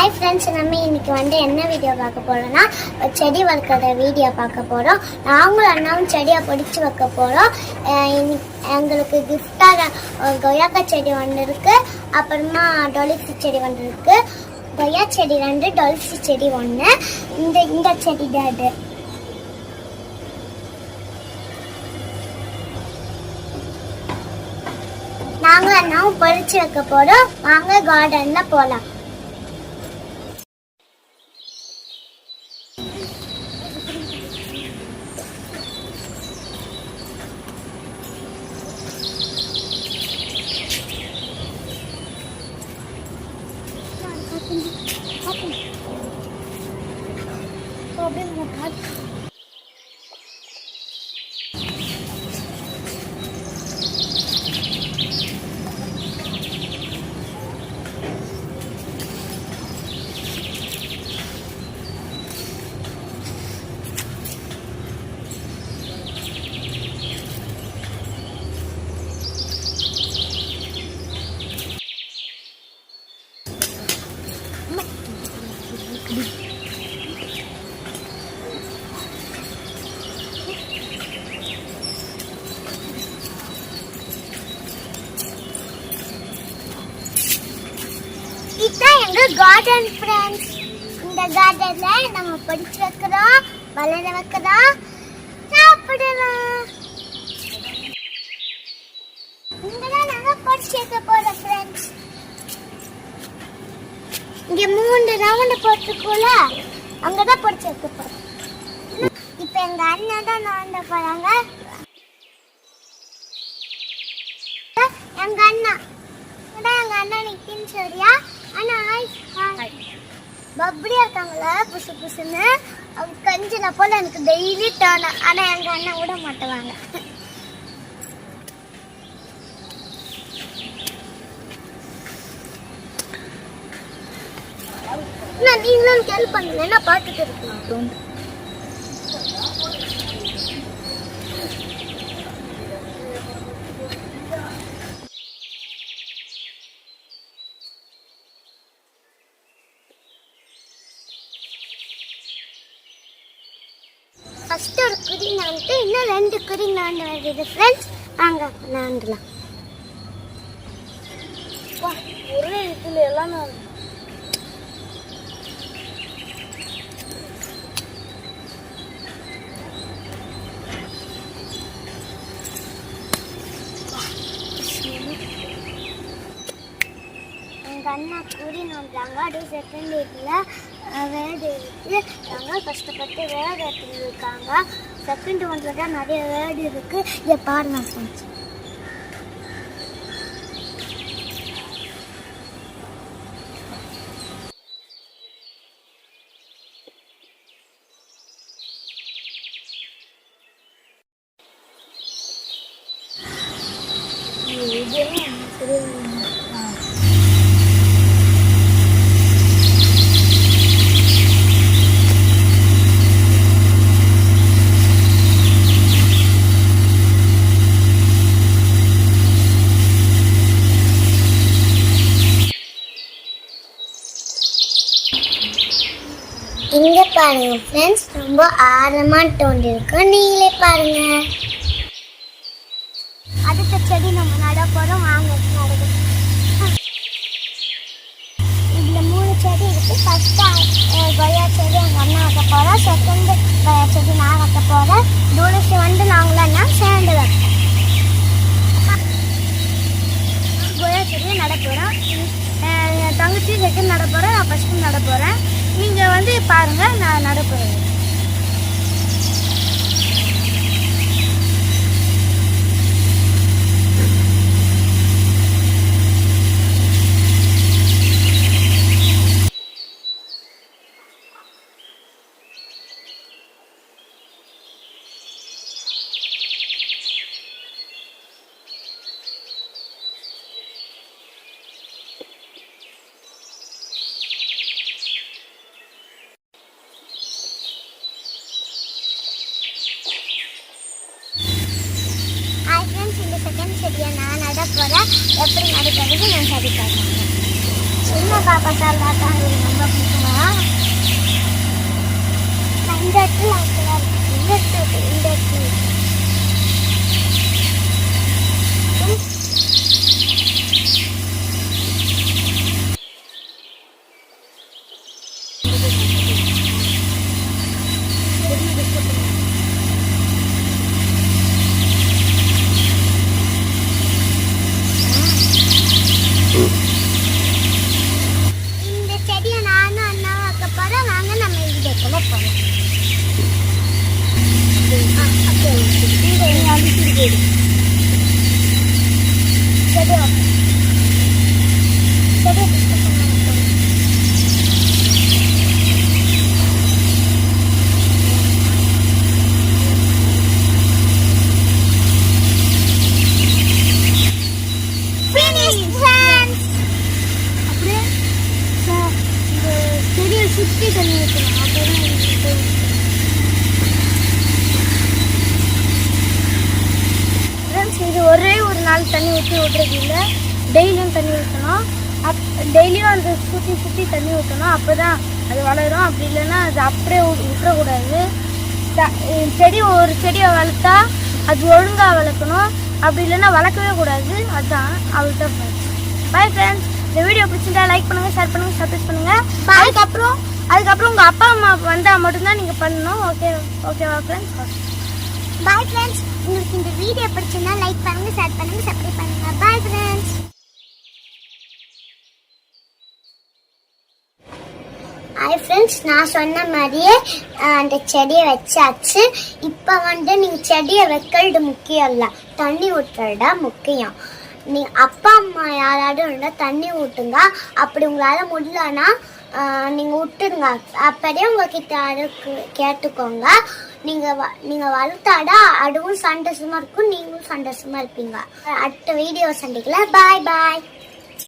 Hi friends, நம்ம இன்னைக்கு என்ன வீடியோ பார்க்க போறோம்னா செடி வளர்க்குற வீடியோ பார்க்க போறோம். நாங்களும் அண்ணாவும் செடியை பிடிச்சி வைக்க போறோம். எங்களுக்கு கிஃப்டாக கொய்யாக்கா செடி ஒன்று இருக்கு, அப்புறமா டொலிசி செடி ஒன்று இருக்கு. கொய்யா செடி 2, டொலிசி செடி 1. இந்த செடி டேடு நாங்களும் அண்ணாவும் பறிச்சு வைக்க போறோம். வாங்க கார்டன்ல போலாம். இதுதான் எங்க கார்டன் ஃப்ரெண்ட்ஸ். இந்த கார்டன்ல நம்ம படிச்சு வைக்கிறோம், வளர வைக்கிறோம், சாப்பிடலாம். இங்கதான் நாங்க படிச்சு வைக்க போறோம் ஃப்ரெண்ட்ஸ். இங்க 3 ரவுண்ட் போட்டுக்கோல, அங்கதான் படிச்சு வைக்க போறோம். இப்ப எங்க அண்ணன் தான் நோண்ட போறாங்க. எங்க அண்ணா நிக்கின்னு சரியா? அண்ணா ஹாய். பப்டியா இருக்காங்களா புசு புசுன்னு? அவங்க கஞ்சில போல எனக்கு டெய்லி டேர்ன். ஆனா எங்க அண்ணன் விட மாட்டுவாங்க. நீங்களும் ஹெல்ப் பண்ணுங்க, என்ன பார்த்துட்டு இருக்கலாம். ஃபர்ஸ்ட் ஒரு குறி நான்ட்டு இன்னும் 2 குறி நான் வருது ஃப்ரெண்ட்ஸ். வாங்க நாண்டலாம். ஒரே இதுல எல்லாம் எங்க அண்ணா குறி நோண்டாங்க. அப்படியே செகண்ட் வீட்டில் வேர்டு இருக்கு. நாங்கள் கஷ்டப்பட்டு வேர்டு எடுத்துருக்காங்க. செகண்ட் ஒன்றில் தான் நிறைய வேர்டு இருக்கு. இதை பாருங்க ஃப்ரெண்ட்ஸ். இங்க பாருங்க ஃப்ரெண்ட்ஸ், ரொம்ப ஆழமா தோண்டி இருக்கும். நீங்களே பாருங்க. அடுத்த செடி நம்ம நட போறோம். வாங்க நடுது. இதுல 3 செடி இருக்கு. ஃபர்ஸ்ட் கொய்யா செடி எங்க அண்ணா வைக்க போறோம். செகண்ட் கொய்யா செடி நான் வைக்க போறேன். துளசி நாங்களும் சேர்ந்து வைப்போம். கொய்யா செடியை நட போறோம். தங்கச்சி செகண்ட் நட போறேன், நான் ஃபர்ஸ்ட் நட போறேன். நீங்க பாருங்க, நான் நட போறேன். செடியை நான் நட போகிறேன். எப்படி நடுக்கிறது நான் சரி பண்ணுறேன். சின்ன சின்ன பாப்பா சால்வா தான் எனக்கு ரொம்ப பிடிக்குமா. இந்த இடத்துல இந்த இடத்துல இந்த செடியை நானும் அண்ணாவும் வைக்க போறோம். வாங்க நம்ம வீடியோக்குள்ள போகலாம். சுற்றி தண்ணி ஊற்றணும். அப்போதான் இது ஒரே ஒரு நாள் தண்ணி ஊற்றி விட்றது இல்லை, டெய்லியும் தண்ணி ஊற்றணும். டெய்லியும் அந்த சுற்றி சுற்றி தண்ணி ஊற்றணும். அப்போ தான் அது வளரும். அப்படி இல்லைன்னா அது அப்படியே விட்டுறக்கூடாது. செடி ஒரு செடியை வளர்த்தா அது ஒழுங்காக வளர்க்கணும். அப்படி இல்லைன்னா வளர்க்கவே கூடாது. அதுதான் அவள்கிட்ட ஃப்ரெண்ட்ஸ். Bye friends. இந்த வீடியோ பிடிச்சிருந்தா லைக் பண்ணுங்க, ஷேர் பண்ணுங்க, சப்ஸ்கிரைப் பண்ணுங்க. அதுக்கப்புறம் உங்க அப்பா அம்மா வந்தா மட்டும்தான் நீங்க பண்ணணும். ஓகேவா ஃப்ரெண்ட்ஸ்? Bye friends. உங்களுக்கு இந்த வீடியோ பிடிச்சிருந்தா லைக் பண்ணுங்க, ஷேர் பண்ணுங்க, சப்ஸ்கிரைப் பண்ணுங்க. Bye friends. Hi friends. நான் சொன்ன மாதிரியே அந்த செடியை வச்சாச்சு. இப்போ நீங்கள் செடியை வைக்கிறது முக்கியம் இல்லை, தண்ணி ஊற்றுறதா முக்கியம். நீங்கள் அப்பா அம்மா யாராவது இருந்தால் தண்ணி ஊட்டுங்க. அப்படி உங்களால் முடியலன்னா நீங்கள் விட்டுருங்க. அப்படியே உங்ககிட்ட கேட்டுக்கோங்க. நீங்கள் வளர்த்தாடா அதுவும் சந்தோஷமாக இருக்கும், நீங்களும் சந்தோஷமாக இருப்பீங்க. அடுத்த வீடியோ சந்திக்கலாம். பாய் பாய்.